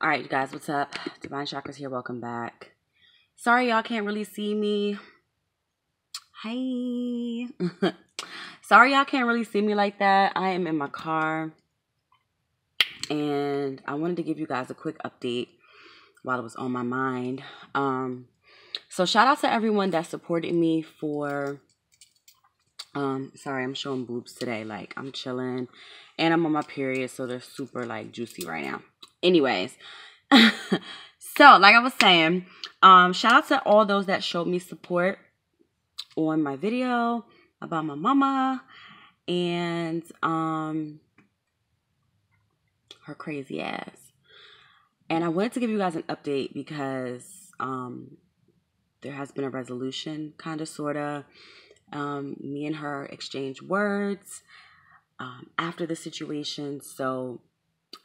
All right, you guys, what's up? Divine Chakras here. Welcome back. Sorry, y'all can't really see me. Hi. Sorry, y'all can't really see me like that. I am in my car, and I wanted to give you guys a quick update while it was on my mind. So shout out to everyone that supported me for. Sorry, I'm showing boobs today. Like, I'm chilling, and I'm on my period, so they're super like juicy right now. Anyways, so like I was saying, shout out to all those that showed me support on my video about my mama and her crazy ass. And I wanted to give you guys an update because there has been a resolution, kind of, sort of. Me and her exchanged words after the situation, so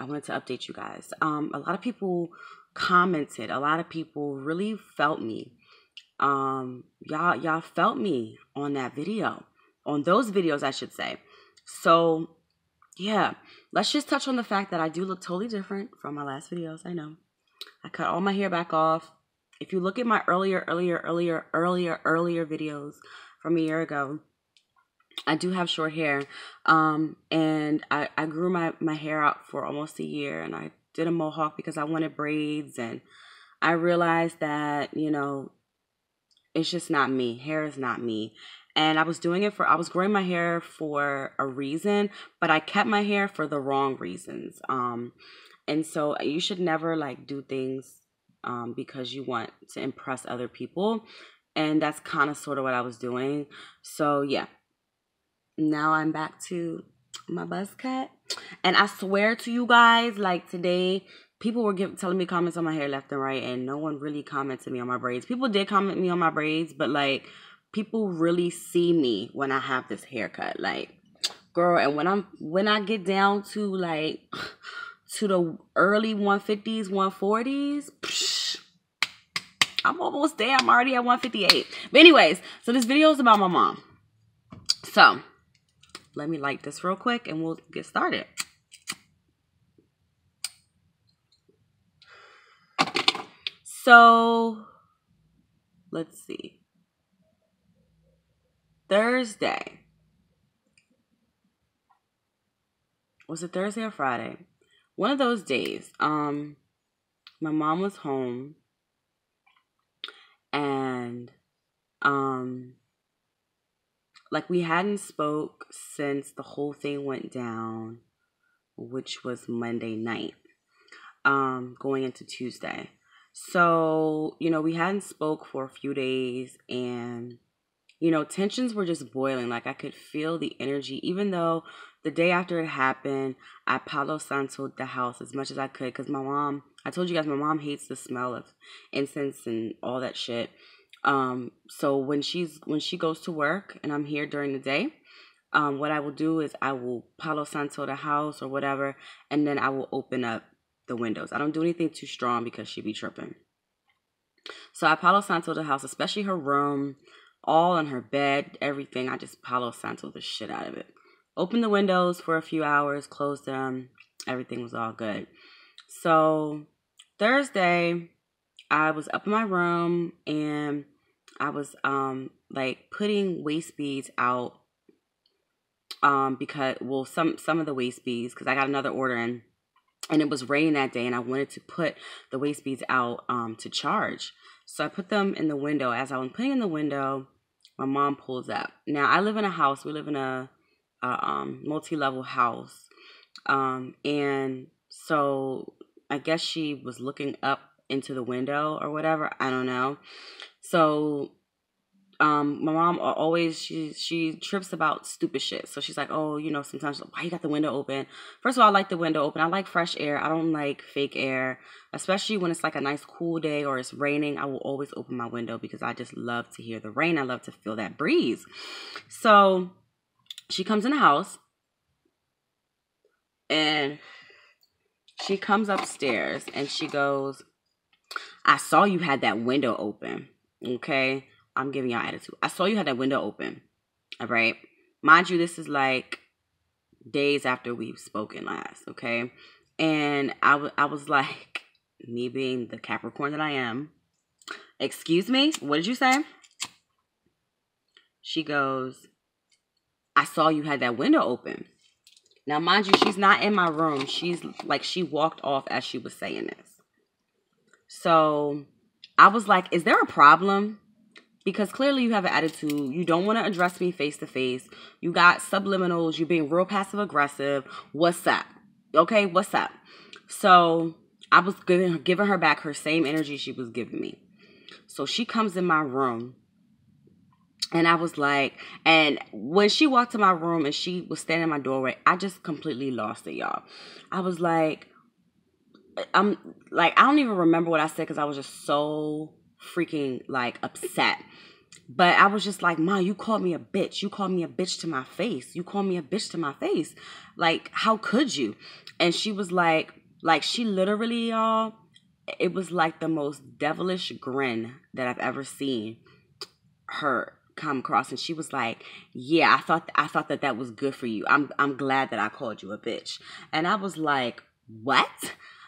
I wanted to update you guys. A lot of people commented. A lot of people really felt me. Y'all felt me on that video, on those videos, I should say. So yeah, let's just touch on the fact that I do look totally different from my last videos. I know I cut all my hair back off. If you look at my earlier videos from a year ago, I do have short hair. And I grew my hair out for almost a year, and I did a mohawk because I wanted braids, and I realized that, you know, it's just not me. Hair is not me. And I was growing my hair for a reason, but I kept my hair for the wrong reasons. And so you should never like do things because you want to impress other people. And that's kind of sort of what I was doing. So yeah, now I'm back to my buzz cut. And I swear to you guys, like today, people were telling me comments on my hair left and right, and no one really commented me on my braids. People did comment me on my braids, but like people really see me when I have this haircut. Like, girl, and when I get down to like to the early 150s, 140s, psh, I'm almost there. I'm already at 158. But anyways, so this video is about my mom. So let me light this real quick and we'll get started. So let's see. Thursday. Was it Thursday or Friday? One of those days. My mom was home, and like we hadn't spoke since the whole thing went down, which was Monday night, going into Tuesday. So, you know, we hadn't spoke for a few days, and you know, tensions were just boiling. Like I could feel the energy, even though the day after it happened, I Palo Santo'd the house as much as I could, because my mom, I told you guys, my mom hates the smell of incense and all that shit. So when she goes to work and I'm here during the day, what I will do is I will Palo Santo the house or whatever, and then I will open up the windows. I don't do anything too strong because she be tripping. So I Palo Santo the house, especially her room, all on her bed, everything. I just Palo Santo the shit out of it. Open the windows for a few hours, close them. Everything was all good. So Thursday, I was up in my room and I was like putting waist beads out because, well, some of the waist beads, because I got another order in, and it was raining that day, and I wanted to put the waist beads out to charge. So I put them in the window. As I was putting in the window, my mom pulls up. Now I live in a house. We live in a multi-level house, and so I guess she was looking up into the window or whatever. I don't know. So my mom always, she trips about stupid shit. So she's like, oh, you know, sometimes, why you got the window open? First of all, I like the window open. I like fresh air. I don't like fake air, especially when it's like a nice cool day or it's raining. I will always open my window because I just love to hear the rain. I love to feel that breeze. So she comes in the house and she comes upstairs and she goes, I saw you had that window open. Okay, I'm giving y'all attitude. I saw you had that window open. All right. Mind you, this is like days after we've spoken last. Okay. And I was like, me being the Capricorn that I am, excuse me, what did you say? She goes, I saw you had that window open. Now, mind you, she's not in my room. She's like, she walked off as she was saying this. So I was like, is there a problem? Because clearly you have an attitude. You don't want to address me face to face. You got subliminals. You're being real passive aggressive. What's up? Okay, what's up? So I was giving her back her same energy she was giving me. So she comes in my room. And I was like, and when she walked to my room and she was standing in my doorway, I just completely lost it, y'all. I was like, I don't even remember what I said because I was just so freaking like upset. But I was just like, Ma, you called me a bitch. You called me a bitch to my face. You called me a bitch to my face. Like, how could you? And she was like she literally, y'all, it was like the most devilish grin that I've ever seen her come across. And she was like, yeah, I thought that was good for you. I'm glad that I called you a bitch. And I was like, what?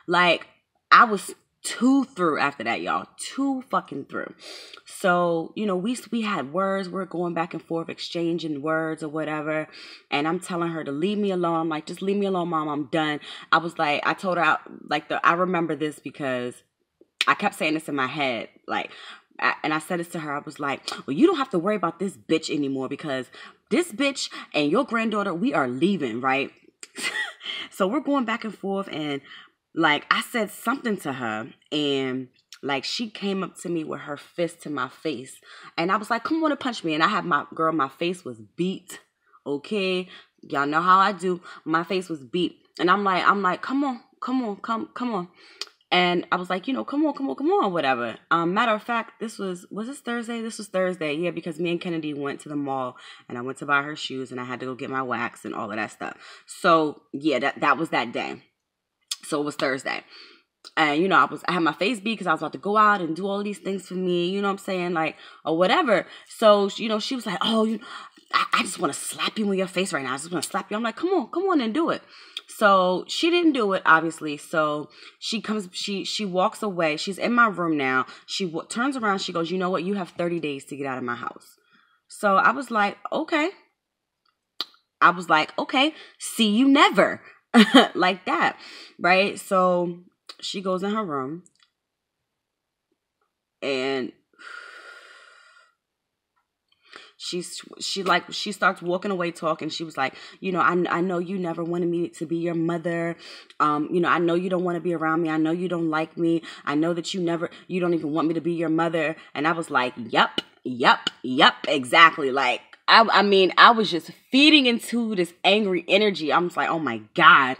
Like, I was too through after that, y'all. Too fucking through. So, you know, we had words. We're going back and forth, exchanging words or whatever. And I'm telling her to leave me alone. I'm like, just leave me alone, Mom. I'm done. I was like, I told her, I remember this because I kept saying this in my head, like, and I said this to her. I was like, well, you don't have to worry about this bitch anymore because this bitch and your granddaughter, we are leaving, right? So we're going back and forth. And like, I said something to her and like, she came up to me with her fist to my face. And I was like, come on and punch me. And I had my face was beat. Okay. Y'all know how I do. My face was beat. And I'm like, come on. And I was like, you know, come on, whatever. Matter of fact, was this Thursday? This was Thursday. Yeah, because me and Kennedy went to the mall and I went to buy her shoes and I had to go get my wax and all of that stuff. So yeah, that was that day. So it was Thursday. And, you know, I had my face beat because I was about to go out and do all these things for me, you know what I'm saying? Like, or whatever. So, you know, she was like, oh, I just want to slap you in your face right now. I just want to slap you. I'm like, come on and do it. So she didn't do it, obviously. So she walks away. She's in my room now. She turns around. She goes, you know what? You have 30 days to get out of my house. So I was like, okay. See you never. Like that. Right? So she goes in her room and she starts walking away talking. She was like, you know, I know you never wanted me to be your mother. You know, I know you don't want to be around me. I know you don't like me. I know that you don't even want me to be your mother. And I was like, yep, exactly. Like, I mean, I was just feeding into this angry energy. I was like, oh my God.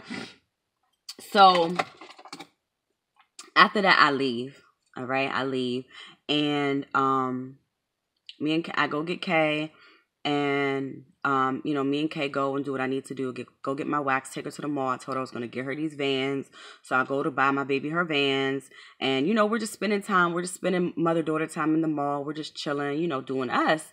So after that, I leave. All right, I leave. And I go get Kay, and you know, me and Kay go and do what I need to do. Go get my wax, take her to the mall. I told her I was gonna get her these Vans, so I go to buy my baby her Vans, and you know, we're just spending time. We're just spending mother-daughter time in the mall. We're just chilling, you know, doing us.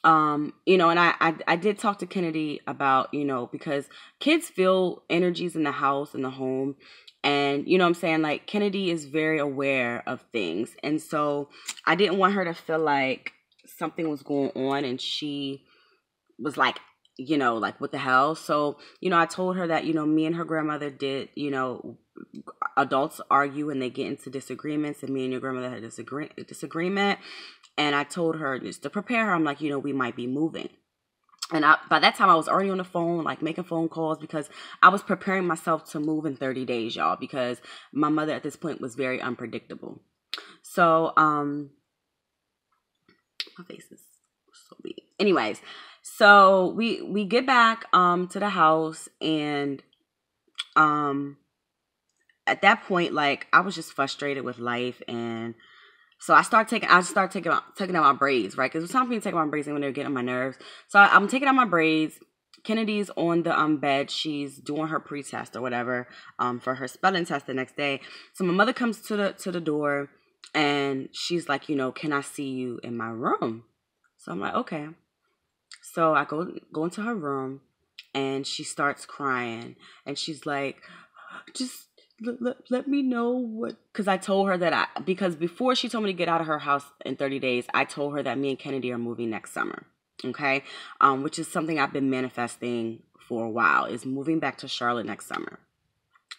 You know, and I did talk to Kennedy about, you know, because kids feel energies in the house, in the home. And, you know what I'm saying? Like, Kennedy is very aware of things. And so I didn't want her to feel like something was going on and she was like, you know, like, what the hell? So, you know, I told her that, you know, me and her grandmother did, you know, adults argue and they get into disagreements, and me and your grandmother had a disagreement. And I told her just to prepare her. I'm like, you know, we might be moving. And by that time, I was already on the phone, like making phone calls, because I was preparing myself to move in 30 days, y'all, because my mother at this point was very unpredictable. So, my face is so big. Anyways, so we get back to the house, and at that point, like, I was just frustrated with life, and so I started taking out my braids, right? Because it was time for me to take out my braids when they were getting on my nerves. So I'm taking out my braids. Kennedy's on the bed. She's doing her pre-test or whatever for her spelling test the next day. So my mother comes to the door, and she's like, you know, can I see you in my room? So I'm like, okay. So I go into her room, and she starts crying, and she's like, just let me know what, because I told her that because before she told me to get out of her house in 30 days, I told her that me and Kennedy are moving next summer. Okay. Which is something I've been manifesting for a while, is moving back to Charlotte next summer.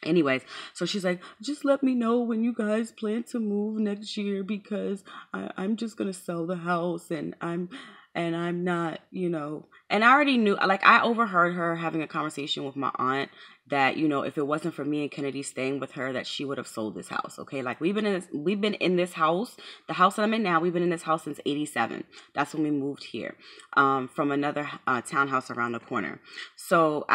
Anyways, so she's like, just let me know when you guys plan to move next year, because I'm just gonna sell the house, and I'm not, and I already knew, like, I overheard her having a conversation with my aunt that, if it wasn't for me and Kennedy staying with her, that she would have sold this house. Okay. Like, we've been in this house, the house that I'm in now, we've been in this house since 87. That's when we moved here, from another townhouse around the corner. So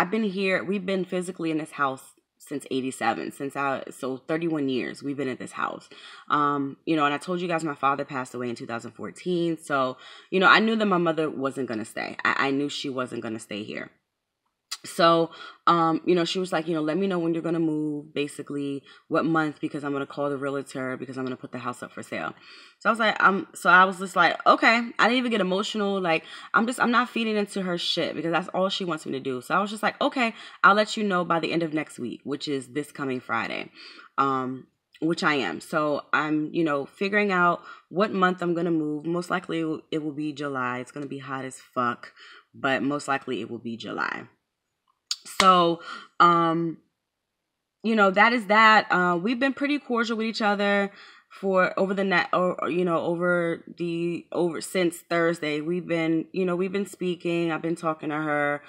we've been physically in this house since 87, so 31 years we've been at this house. And I told you guys my father passed away in 2014. So, I knew that my mother wasn't going to stay. I knew she wasn't going to stay here. So, she was like, let me know when you're going to move, basically what month, because I'm going to call the realtor, because I'm going to put the house up for sale. So I was like, so I was just like, okay. I didn't even get emotional. Like, I'm not feeding into her shit, because that's all she wants me to do. So I was just like, okay, I'll let you know by the end of next week, which is this coming Friday. Which I am. So I'm, figuring out what month I'm going to move. Most likely it will be July. It's going to be hot as fuck, but most likely it will be July. So, that is that. We've been pretty cordial with each other for since Thursday. We've been speaking. I've been talking to her,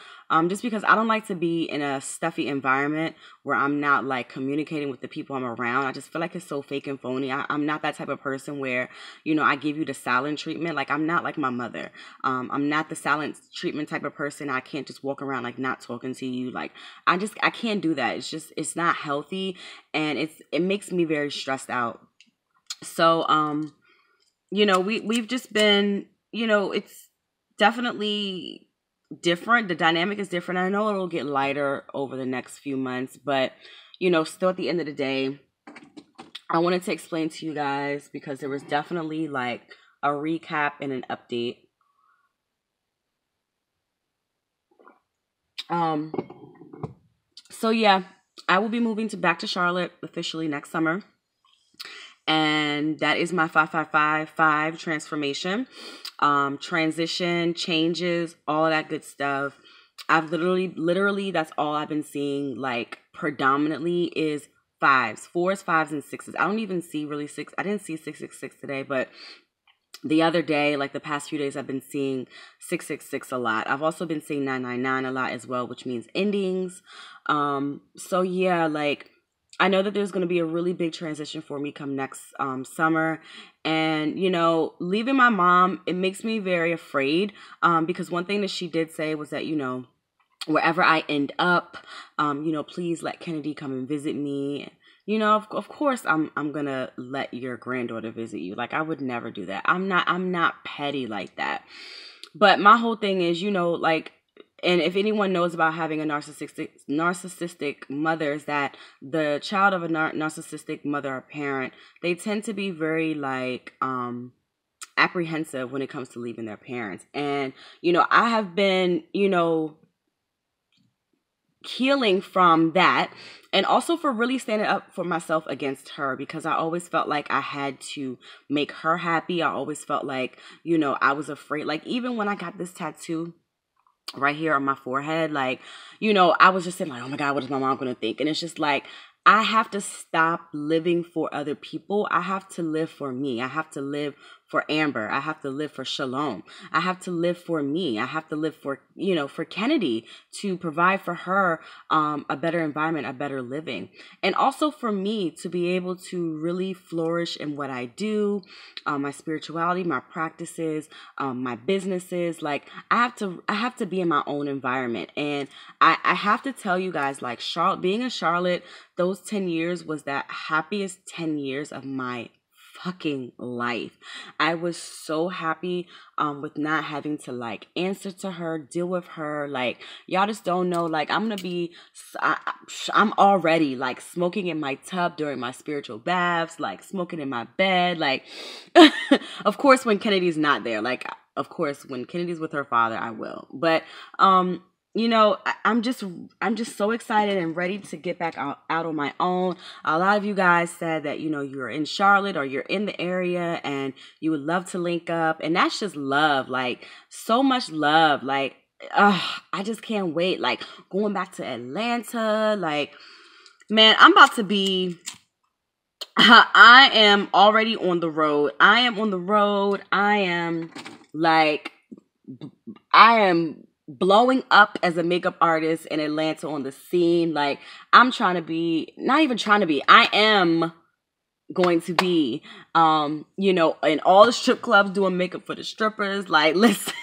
just because I don't like to be in a stuffy environment where I'm not like communicating with the people I'm around. I just feel like it's so fake and phony. I'm not that type of person where, I give you the silent treatment. Like, I'm not like my mother. I'm not the silent treatment type of person. I can't just walk around like not talking to you. Like, I can't do that. It's not healthy, and it makes me very stressed out. So, we've just been, it's definitely different. The dynamic is different. I know it'll get lighter over the next few months, but, still at the end of the day, I wanted to explain to you guys, because there was definitely like a recap and an update. So yeah, I will be moving back to Charlotte officially next summer. And that is my 555 transformation, transition, changes, all of that good stuff. I've literally, that's all I've been seeing, like, predominantly is 5s, 4s, 5s, and 6s. I don't even see really 6. I didn't see 666 today, but the other day, like the past few days, I've been seeing 666 a lot. I've also been seeing 999 a lot as well, which means endings. So yeah, like, I know that there's going to be a really big transition for me come next summer. And, leaving my mom, it makes me very afraid, because one thing that she did say was that, wherever I end up, please let Kennedy come and visit me. Of course, I'm going to let your granddaughter visit you. Like, I would never do that. I'm not petty like that. But my whole thing is, like, and if anyone knows about having a narcissistic mother, is that the child of a narcissistic mother or parent, they tend to be very like apprehensive when it comes to leaving their parents. And, I have been, healing from that, and also for really standing up for myself against her, because I always felt like I had to make her happy. I always felt like, I was afraid. Like, even when I got this tattoo right here on my forehead, like, I was just saying, like, oh my God, what is my mom gonna think? And it's just like, I have to stop living for other people. I have to live for me. I have to live for Amber. I have to live for Shalom. I have to live for me. I have to live for, for Kennedy, to provide for her a better environment, a better living. And also for me to be able to really flourish in what I do, my spirituality, my practices, my businesses. Like, I have to be in my own environment. And I have to tell you guys, like, being in Charlotte, those 10 years was the happiest 10 years of my fucking life. I was so happy with not having to like answer to her, deal with her. Like, y'all just don't know, like, I'm already like smoking in my tub during my spiritual baths, like smoking in my bed, like of course when Kennedy's not there, like of course when Kennedy's with her father I will, but you know, I'm just so excited and ready to get back out on my own. A lot of you guys said that, you know, you're in Charlotte or you're in the area and you would love to link up. And that's just love, like so much love. Like, I just can't wait. Like going back to Atlanta, like, man, I'm about to be, I am already on the road. I am on the road. I am blowing up as a makeup artist in Atlanta on the scene. Like, I'm trying to be, not even trying to be, I am going to be, you know, in all the strip clubs doing makeup for the strippers. Like, listen,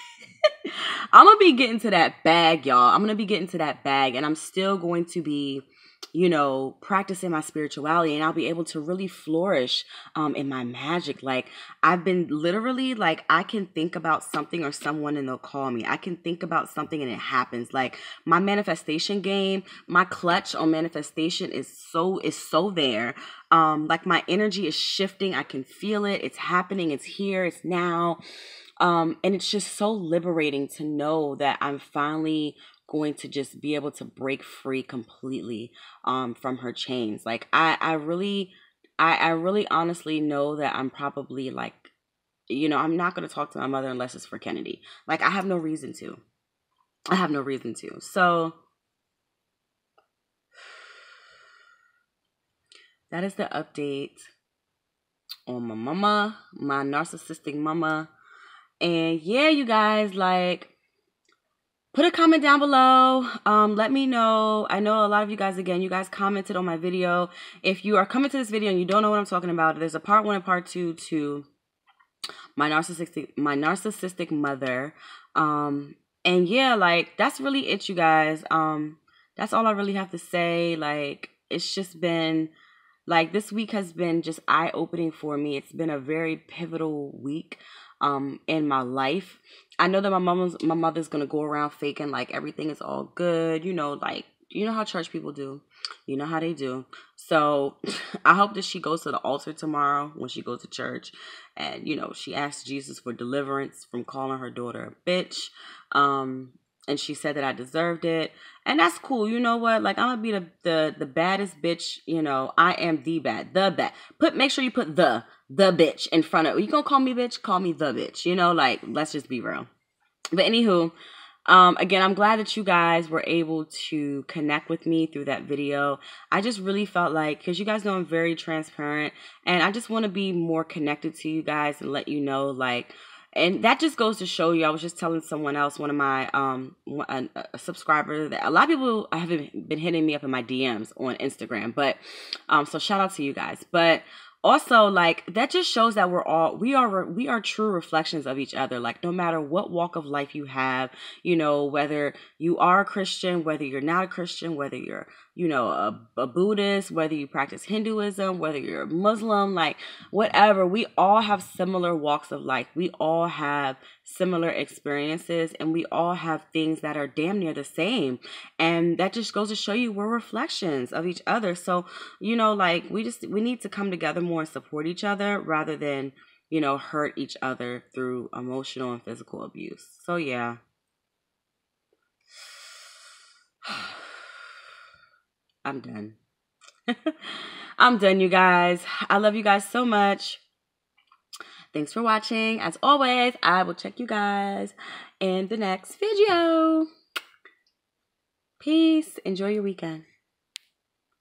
I'm going to be getting to that bag, y'all. I'm going to be getting to that bag, and I'm still going to be, you know, practicing my spirituality, and I'll be able to really flourish in my magic. Like, I've been literally, like, I can think about something or someone and they'll call me. I can think about something and it happens. Like, my manifestation game, my clutch on manifestation is so there. Like, my energy is shifting. I can feel it. It's happening. It's here. It's now. And it's just so liberating to know that I'm finally going to just be able to break free completely from her chains. Like, I really honestly know that I'm probably, like, you know, I'm not going to talk to my mother unless it's for Kennedy. Like, I have no reason to. So that is the update on my mama, my narcissistic mama. And yeah, you guys, like, put a comment down below. Let me know. I know a lot of you guys, again, you guys commented on my video. If you are coming to this video and you don't know what I'm talking about, there's a part 1 and part 2 to my narcissistic mother. And yeah, like, that's really it, you guys. That's all I really have to say. Like, it's just been, like, this week has been just eye-opening for me. It's been a very pivotal week in my life. I know that my mother's gonna go around faking like everything is all good, you know, like, you know how church people do, you know how they do. So I hope that she goes to the altar tomorrow when she goes to church, and, you know, she asks Jesus for deliverance from calling her daughter a bitch. And she said that I deserved it. And that's cool. You know what? Like, I'm gonna be the baddest bitch. You know, I am the bad. Make sure you put the bitch in front of, you gonna call me bitch? Call me the bitch. You know, like, let's just be real. But anywho, again, I'm glad that you guys were able to connect with me through that video. I just really felt like, because you guys know I'm very transparent, and I just want to be more connected to you guys and let you know, like, and that just goes to show you. I was just telling someone else, one of my a subscriber, that a lot of people have been hitting me up in my DMs on Instagram. But so shout out to you guys. But also, like, that just shows that we are true reflections of each other. Like, no matter what walk of life you have, you know, whether you are a Christian, whether you're not a Christian, whether you're, you know, a Buddhist, whether you practice Hinduism, whether you're a Muslim, like, whatever, we all have similar walks of life. We all have similar experiences, and we all have things that are damn near the same. And that just goes to show you we're reflections of each other. So, you know, like, we need to come together more and support each other rather than, you know, hurt each other through emotional and physical abuse. So yeah. I'm done. I'm done, you guys. I love you guys so much. Thanks for watching. As always, I will check you guys in the next video. Peace. Enjoy your weekend.